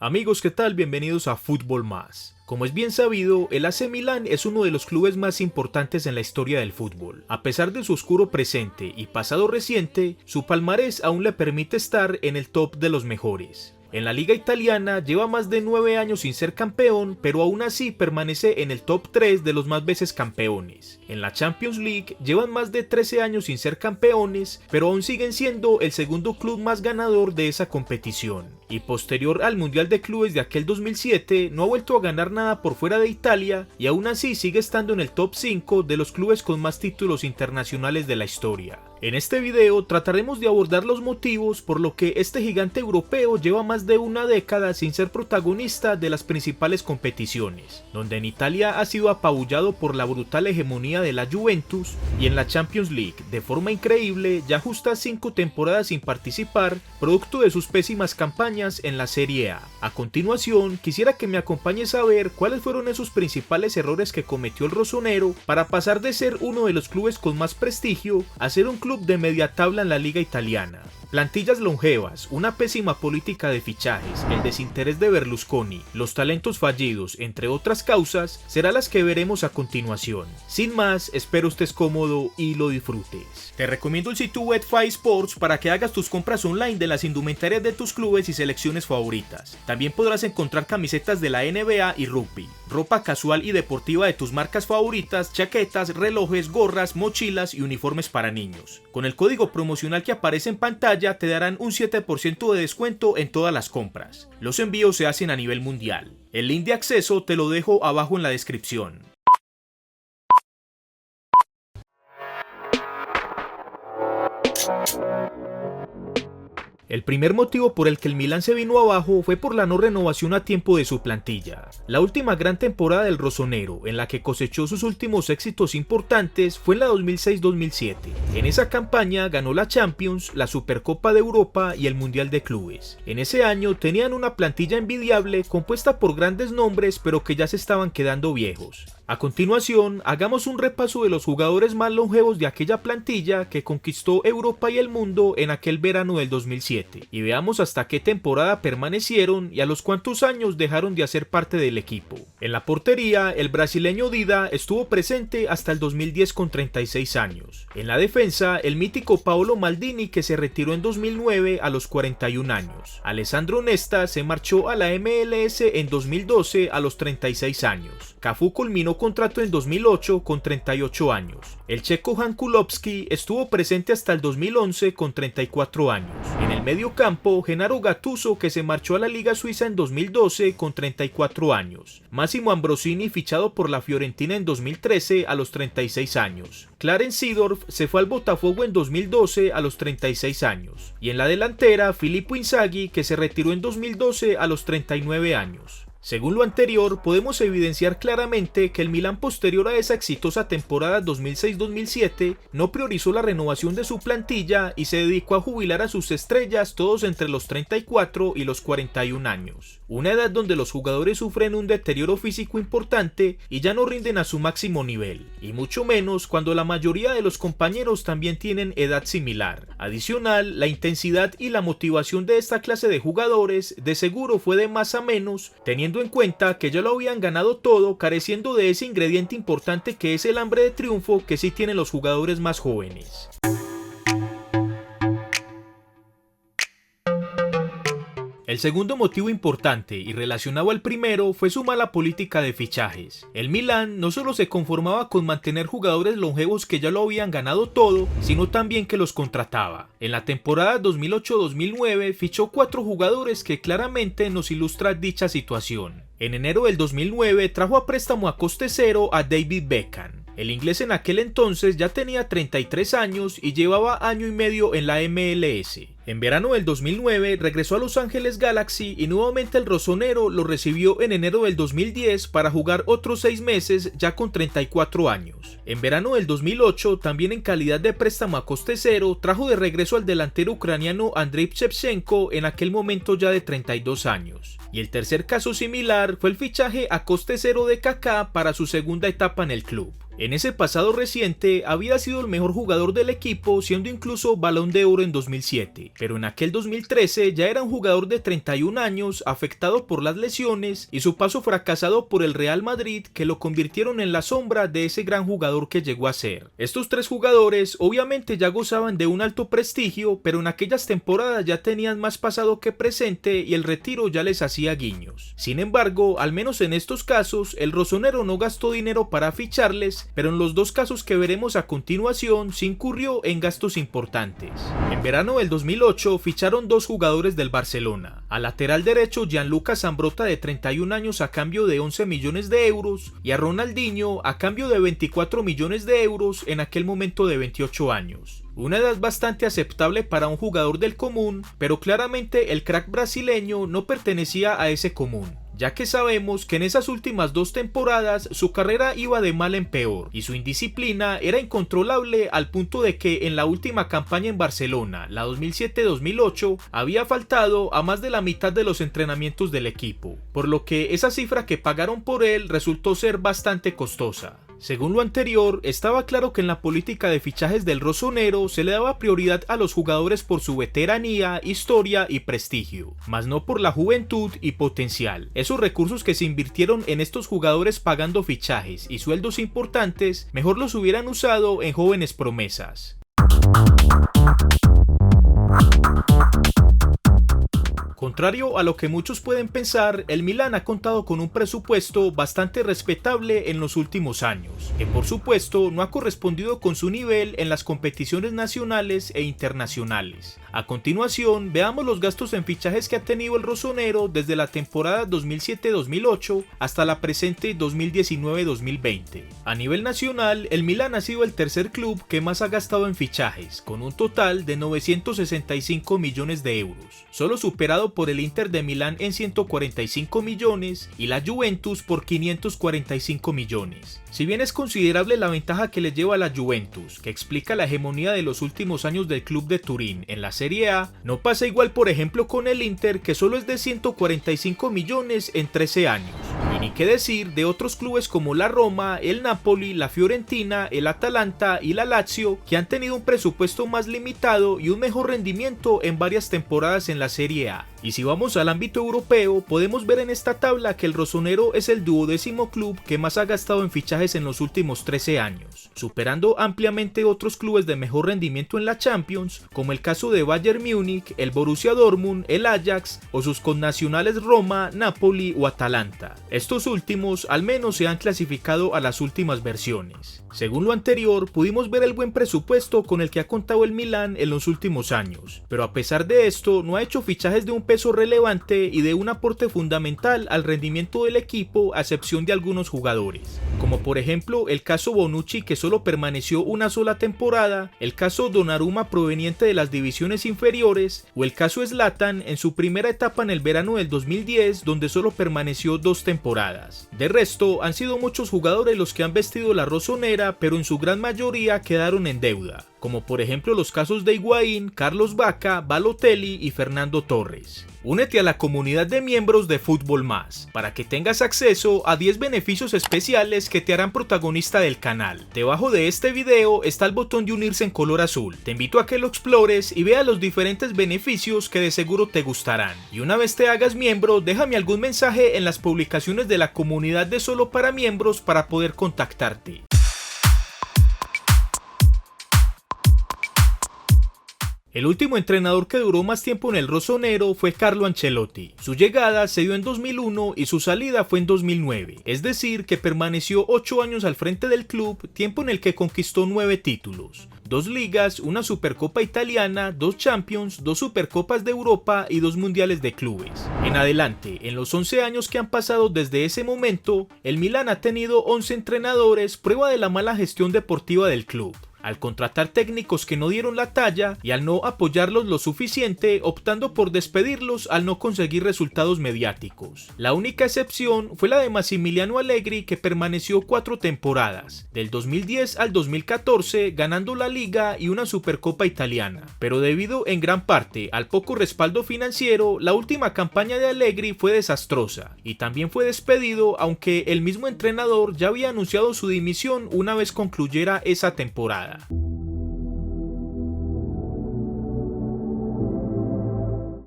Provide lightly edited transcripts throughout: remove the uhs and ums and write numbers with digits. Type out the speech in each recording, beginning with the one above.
Amigos, ¿qué tal? Bienvenidos a Fútbol Más. Como es bien sabido, el AC Milán es uno de los clubes más importantes en la historia del fútbol. A pesar de su oscuro presente y pasado reciente, su palmarés aún le permite estar en el top de los mejores. En la liga italiana lleva más de 9 años sin ser campeón, pero aún así permanece en el top 3 de los más veces campeones. En la Champions League llevan más de 13 años sin ser campeones, pero aún siguen siendo el segundo club más ganador de esa competición. Y posterior al Mundial de Clubes de aquel 2007, no ha vuelto a ganar nada por fuera de Italia y aún así sigue estando en el top 5 de los clubes con más títulos internacionales de la historia. En este video trataremos de abordar los motivos por lo que este gigante europeo lleva más de una década sin ser protagonista de las principales competiciones, donde en Italia ha sido apabullado por la brutal hegemonía de la Juventus y en la Champions League, de forma increíble, ya justa 5 temporadas sin participar, producto de sus pésimas campañas en la Serie A. A continuación, quisiera que me acompañes a ver cuáles fueron esos principales errores que cometió el rosonero para pasar de ser uno de los clubes con más prestigio a ser un club de media tabla en la liga italiana. Plantillas longevas, una pésima política de fichajes, el desinterés de Berlusconi, los talentos fallidos, entre otras causas, serán las que veremos a continuación. Sin más, espero estés cómodo y lo disfrutes. Te recomiendo el sitio Betfair Sports para que hagas tus compras online de las indumentarias de tus clubes y selecciones favoritas. También podrás encontrar camisetas de la NBA y rugby, ropa casual y deportiva de tus marcas favoritas, chaquetas, relojes, gorras, mochilas y uniformes para niños. Con el código promocional que aparece en pantalla te darán un 7% de descuento en todas las compras. Los envíos se hacen a nivel mundial. El link de acceso te lo dejo abajo en la descripción. El primer motivo por el que el Milan se vino abajo fue por la no renovación a tiempo de su plantilla. La última gran temporada del rosonero, en la que cosechó sus últimos éxitos importantes, fue en la 2006-2007. En esa campaña ganó la Champions, la Supercopa de Europa y el Mundial de Clubes. En ese año tenían una plantilla envidiable compuesta por grandes nombres, pero que ya se estaban quedando viejos. A continuación, hagamos un repaso de los jugadores más longevos de aquella plantilla que conquistó Europa y el mundo en aquel verano del 2007, y veamos hasta qué temporada permanecieron y a los cuántos años dejaron de hacer parte del equipo. En la portería, el brasileño Dida estuvo presente hasta el 2010 con 36 años. En la defensa, el mítico Paolo Maldini, que se retiró en 2009 a los 41 años. Alessandro Nesta se marchó a la MLS en 2012 a los 36 años. Cafú culminó contrato en 2008 con 38 años. El checo Jan Kulowski estuvo presente hasta el 2011 con 34 años. En el medio campo, Gennaro Gattuso, que se marchó a la Liga Suiza en 2012 con 34 años. Massimo Ambrosini, fichado por la Fiorentina en 2013 a los 36 años. Clarence Seedorf se fue al Botafogo en 2012 a los 36 años. Y en la delantera, Filippo Inzaghi, que se retiró en 2012 a los 39 años. Según lo anterior, podemos evidenciar claramente que el Milan posterior a esa exitosa temporada 2006-2007 no priorizó la renovación de su plantilla y se dedicó a jubilar a sus estrellas todos entre los 34 y los 41 años. Una edad donde los jugadores sufren un deterioro físico importante y ya no rinden a su máximo nivel, y mucho menos cuando la mayoría de los compañeros también tienen edad similar. Adicional, la intensidad y la motivación de esta clase de jugadores de seguro fue de más a menos, teniendo en cuenta que ya lo habían ganado todo, careciendo de ese ingrediente importante que es el hambre de triunfo que sí tienen los jugadores más jóvenes. El segundo motivo importante y relacionado al primero fue su mala política de fichajes. El Milan no solo se conformaba con mantener jugadores longevos que ya lo habían ganado todo, sino también que los contrataba. En la temporada 2008-2009 fichó 4 jugadores que claramente nos ilustra dicha situación. En enero del 2009 trajo a préstamo a coste cero a David Beckham. El inglés en aquel entonces ya tenía 33 años y llevaba año y medio en la MLS. En verano del 2009 regresó a Los Ángeles Galaxy y nuevamente el rosonero lo recibió en enero del 2010 para jugar otros 6 meses ya con 34 años. En verano del 2008, también en calidad de préstamo a coste cero, trajo de regreso al delantero ucraniano Andriy Shevchenko, en aquel momento ya de 32 años. Y el tercer caso similar fue el fichaje a coste cero de Kaká para su segunda etapa en el club. En ese pasado reciente había sido el mejor jugador del equipo, siendo incluso Balón de Oro en 2007, pero en aquel 2013 ya era un jugador de 31 años afectado por las lesiones y su paso fracasado por el Real Madrid, que lo convirtieron en la sombra de ese gran jugador que llegó a ser. Estos tres jugadores obviamente ya gozaban de un alto prestigio, pero en aquellas temporadas ya tenían más pasado que presente y el retiro ya les hacía guiños. Sin embargo, al menos en estos casos, el rosonero no gastó dinero para ficharles, pero en los dos casos que veremos a continuación se incurrió en gastos importantes. En verano del 2008 ficharon dos jugadores del Barcelona, al lateral derecho Gianluca Zambrotta de 31 años a cambio de 11 millones de euros y a Ronaldinho a cambio de 24 millones de euros en aquel momento de 28 años. Una edad bastante aceptable para un jugador del común, pero claramente el crack brasileño no pertenecía a ese común, ya que sabemos que en esas últimas dos temporadas su carrera iba de mal en peor y su indisciplina era incontrolable al punto de que en la última campaña en Barcelona, la 2007-2008, había faltado a más de la mitad de los entrenamientos del equipo, por lo que esa cifra que pagaron por él resultó ser bastante costosa. Según lo anterior, estaba claro que en la política de fichajes del rosonero se le daba prioridad a los jugadores por su veteranía, historia y prestigio, mas no por la juventud y potencial. Esos recursos que se invirtieron en estos jugadores pagando fichajes y sueldos importantes, mejor los hubieran usado en jóvenes promesas. Contrario a lo que muchos pueden pensar, el Milan ha contado con un presupuesto bastante respetable en los últimos años, que por supuesto no ha correspondido con su nivel en las competiciones nacionales e internacionales. A continuación, veamos los gastos en fichajes que ha tenido el rosonero desde la temporada 2007-2008 hasta la presente 2019-2020. A nivel nacional, el Milan ha sido el tercer club que más ha gastado en fichajes, con un total de 965 millones de euros, solo superado por el Inter de Milán en 145 millones y la Juventus por 545 millones. Si bien es considerable la ventaja que le lleva a la Juventus, que explica la hegemonía de los últimos años del club de Turín en la Serie A, no pasa igual por ejemplo con el Inter, que solo es de 145 millones en 13 años. Y ni qué decir de otros clubes como la Roma, el Napoli, la Fiorentina, el Atalanta y la Lazio, que han tenido un presupuesto más limitado y un mejor rendimiento en varias temporadas en la Serie A. Y si vamos al ámbito europeo, podemos ver en esta tabla que el rosonero es el 12º club que más ha gastado en fichajes en los últimos 13 años, superando ampliamente otros clubes de mejor rendimiento en la Champions, como el caso de Bayern Múnich, el Borussia Dortmund, el Ajax o sus connacionales Roma, Napoli o Atalanta. Estos últimos al menos se han clasificado a las últimas versiones. Según lo anterior, pudimos ver el buen presupuesto con el que ha contado el Milan en los últimos años, pero a pesar de esto no ha hecho fichajes de un peso relevante y de un aporte fundamental al rendimiento del equipo, a excepción de algunos jugadores, como por ejemplo el caso Bonucci, que solo permaneció una sola temporada, el caso Donnarumma proveniente de las divisiones inferiores o el caso Zlatan en su primera etapa en el verano del 2010, donde solo permaneció 2 temporadas. De resto, han sido muchos jugadores los que han vestido la rosonera, pero en su gran mayoría quedaron en deuda, como por ejemplo los casos de Higuaín, Carlos Vaca, Balotelli y Fernando Torres. Únete a la comunidad de miembros de Fútbol Más para que tengas acceso a 10 beneficios especiales que te harán protagonista del canal. Debajo de este video está el botón de unirse en color azul. Te invito a que lo explores y veas los diferentes beneficios que de seguro te gustarán. Y una vez te hagas miembro, déjame algún mensaje en las publicaciones de la comunidad de Solo para Miembros para poder contactarte. El último entrenador que duró más tiempo en el rosonero fue Carlo Ancelotti. Su llegada se dio en 2001 y su salida fue en 2009, es decir que permaneció 8 años al frente del club, tiempo en el que conquistó 9 títulos, 2 ligas, una supercopa italiana, 2 Champions, 2 supercopas de Europa y 2 mundiales de clubes. En adelante, en los 11 años que han pasado desde ese momento, el Milan ha tenido 11 entrenadores, prueba de la mala gestión deportiva del club. al contratar técnicos que no dieron la talla y al no apoyarlos lo suficiente, optando por despedirlos al no conseguir resultados mediáticos. La única excepción fue la de Massimiliano Allegri, que permaneció 4 temporadas, del 2010 al 2014, ganando la Liga y una Supercopa italiana, pero debido en gran parte al poco respaldo financiero, la última campaña de Allegri fue desastrosa y también fue despedido, aunque el mismo entrenador ya había anunciado su dimisión una vez concluyera esa temporada.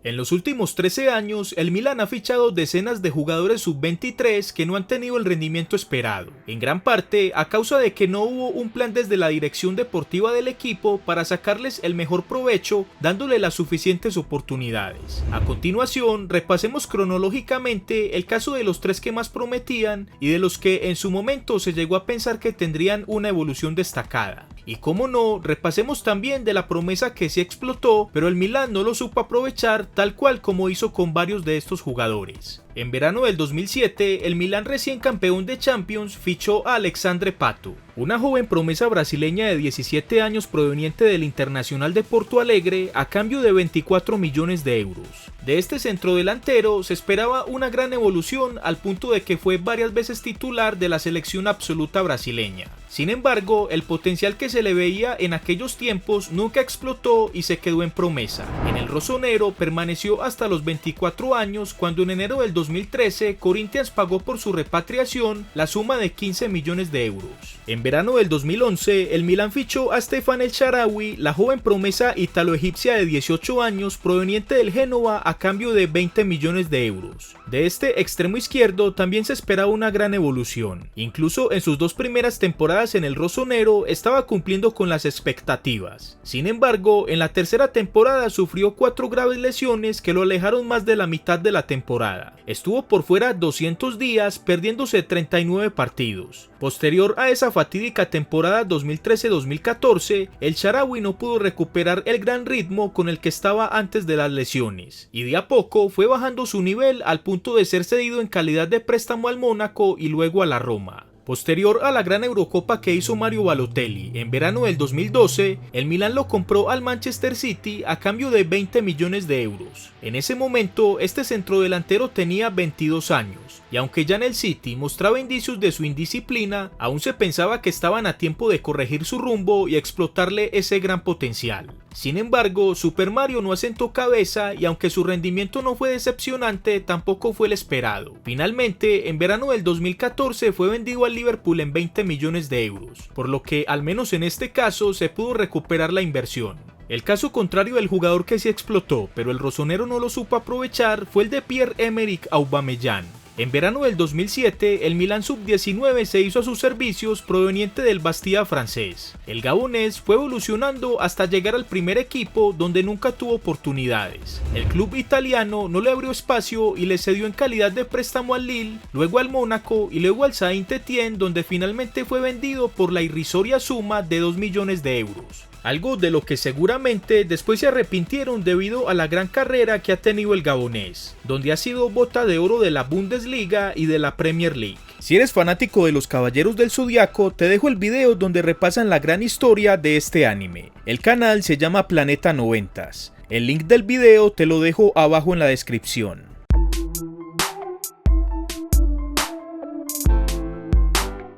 En los últimos 13 años, el Milan ha fichado decenas de jugadores sub-23 que no han tenido el rendimiento esperado, en gran parte a causa de que no hubo un plan desde la dirección deportiva del equipo para sacarles el mejor provecho, dándole las suficientes oportunidades. A continuación, repasemos cronológicamente el caso de los 3 que más prometían y de los que en su momento se llegó a pensar que tendrían una evolución destacada. Y como no, repasemos también de la promesa que sí explotó, pero el Milan no lo supo aprovechar, tal cual como hizo con varios de estos jugadores. En verano del 2007, el Milan, recién campeón de Champions, fichó a Alexandre Pato, una joven promesa brasileña de 17 años proveniente del Internacional de Porto Alegre, a cambio de 24 millones de euros. De este centrodelantero se esperaba una gran evolución, al punto de que fue varias veces titular de la selección absoluta brasileña. Sin embargo, el potencial que se le veía en aquellos tiempos nunca explotó y se quedó en promesa. En el rosonero permaneció hasta los 24 años, cuando en enero del 2013 Corinthians pagó por su repatriación la suma de 15 millones de euros. En verano del 2011, el Milan fichó a Stefan El Shaarawy, la joven promesa italo-egipcia de 18 años proveniente del Génova, a cambio de 20 millones de euros. De este extremo izquierdo también se esperaba una gran evolución. Incluso en sus 2 primeras temporadas en el rosonero estaba cumpliendo con las expectativas. Sin embargo, en la tercera temporada sufrió 4 graves lesiones que lo alejaron más de la mitad de la temporada. Estuvo por fuera 200 días, perdiéndose 39 partidos. Posterior a esa fatídica temporada 2013-2014, el Shaarawy no pudo recuperar el gran ritmo con el que estaba antes de las lesiones, y de a poco fue bajando su nivel al punto de ser cedido en calidad de préstamo al Mónaco y luego a la Roma. Posterior a la gran Eurocopa que hizo Mario Balotelli en verano del 2012, el Milan lo compró al Manchester City a cambio de 20 millones de euros. En ese momento, este centrodelantero tenía 22 años, y aunque ya en el City mostraba indicios de su indisciplina, aún se pensaba que estaban a tiempo de corregir su rumbo y explotarle ese gran potencial. Sin embargo, Super Mario no asentó cabeza, y aunque su rendimiento no fue decepcionante, tampoco fue el esperado. Finalmente, en verano del 2014 fue vendido al Liverpool en 20 millones de euros, por lo que al menos en este caso se pudo recuperar la inversión. El caso contrario del jugador que sí explotó, pero el rosonero no lo supo aprovechar, fue el de Pierre-Emerick Aubameyang. En verano del 2007, el Milan Sub-19 se hizo a sus servicios proveniente del Bastia francés. El gabonés fue evolucionando hasta llegar al primer equipo, donde nunca tuvo oportunidades. El club italiano no le abrió espacio y le cedió en calidad de préstamo al Lille, luego al Mónaco y luego al Saint-Étienne, donde finalmente fue vendido por la irrisoria suma de 2 millones de euros. Algo de lo que seguramente después se arrepintieron debido a la gran carrera que ha tenido el gabonés, donde ha sido bota de oro de la Bundesliga y de la Premier League. Si eres fanático de los Caballeros del Zodiaco, te dejo el video donde repasan la gran historia de este anime. El canal se llama Planeta 90s. El link del video te lo dejo abajo en la descripción.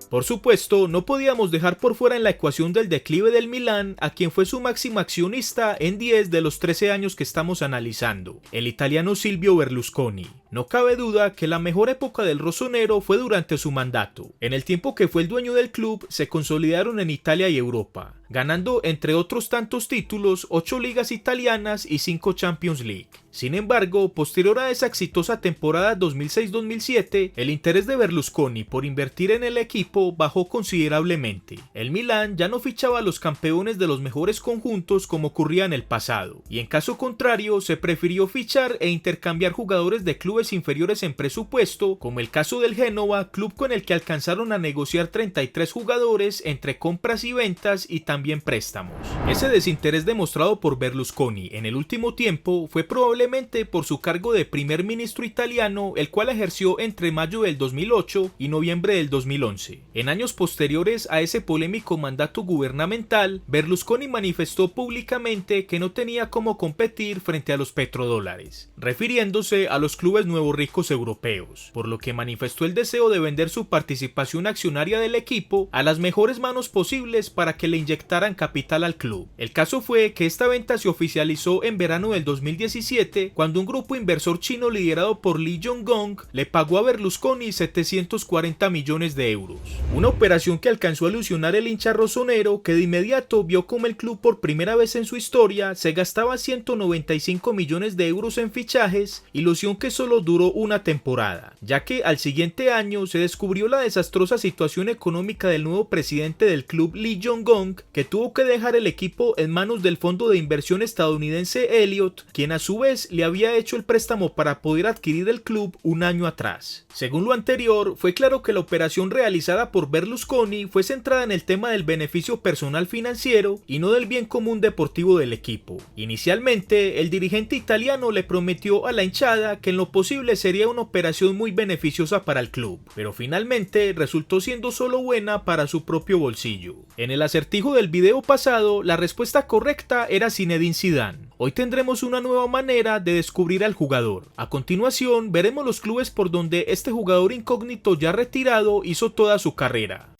Por supuesto, no podíamos dejar por fuera en la ecuación del declive del Milan a quien fue su máximo accionista en 10 de los 13 años que estamos analizando, el italiano Silvio Berlusconi. No cabe duda que la mejor época del rosonero fue durante su mandato. En el tiempo que fue el dueño del club, se consolidaron en Italia y Europa, ganando entre otros tantos títulos 8 ligas italianas y 5 Champions League. Sin embargo, posterior a esa exitosa temporada 2006-2007, el interés de Berlusconi por invertir en el equipo bajó considerablemente. El Milan ya no fichaba a los campeones de los mejores conjuntos como ocurría en el pasado, y en caso contrario se prefirió fichar e intercambiar jugadores de clubes clubes inferiores en presupuesto, como el caso del Génova, club con el que alcanzaron a negociar 33 jugadores entre compras y ventas y también préstamos. Ese desinterés demostrado por Berlusconi en el último tiempo fue probablemente por su cargo de primer ministro italiano, el cual ejerció entre mayo del 2008 y noviembre del 2011. En años posteriores a ese polémico mandato gubernamental, Berlusconi manifestó públicamente que no tenía cómo competir frente a los petrodólares, refiriéndose a los clubes nuevos ricos europeos, por lo que manifestó el deseo de vender su participación accionaria del equipo a las mejores manos posibles para que le inyectaran capital al club. El caso fue que esta venta se oficializó en verano del 2017, cuando un grupo inversor chino liderado por Lee Jong-gong le pagó a Berlusconi 740 millones de euros. Una operación que alcanzó a ilusionar el hincha rosonero, que de inmediato vio como el club por primera vez en su historia se gastaba 195 millones de euros en fichajes, ilusión que solo duró una temporada, ya que al siguiente año se descubrió la desastrosa situación económica del nuevo presidente del club, Lee Jong-gong, que tuvo que dejar el equipo en manos del fondo de inversión estadounidense Elliott, quien a su vez le había hecho el préstamo para poder adquirir el club un año atrás. Según lo anterior, fue claro que la operación realizada por Berlusconi fue centrada en el tema del beneficio personal financiero y no del bien común deportivo del equipo. Inicialmente, el dirigente italiano le prometió a la hinchada que en lo posible sería una operación muy beneficiosa para el club, pero finalmente resultó siendo solo buena para su propio bolsillo. En el acertijo del video pasado, la respuesta correcta era Zinedine Zidane. Hoy tendremos una nueva manera de descubrir al jugador. A continuación, veremos los clubes por donde este jugador incógnito ya retirado hizo toda su carrera.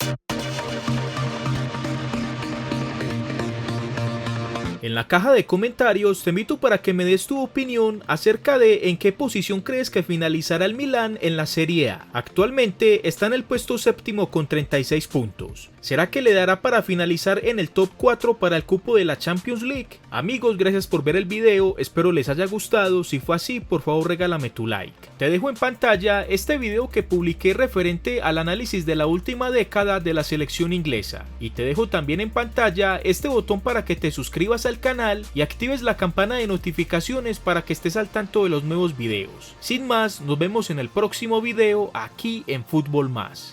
En la caja de comentarios te invito para que me des tu opinión acerca de en qué posición crees que finalizará el Milán en la Serie A. Actualmente está en el puesto séptimo con 36 puntos. ¿Será que le dará para finalizar en el top 4 para el cupo de la Champions League? Amigos, gracias por ver el video, espero les haya gustado. Si fue así, por favor regálame tu like. Te dejo en pantalla este video que publiqué referente al análisis de la última década de la selección inglesa. Y te dejo también en pantalla este botón para que te suscribas al canal y actives la campana de notificaciones para que estés al tanto de los nuevos videos. Sin más, nos vemos en el próximo video aquí en Fútbol Más.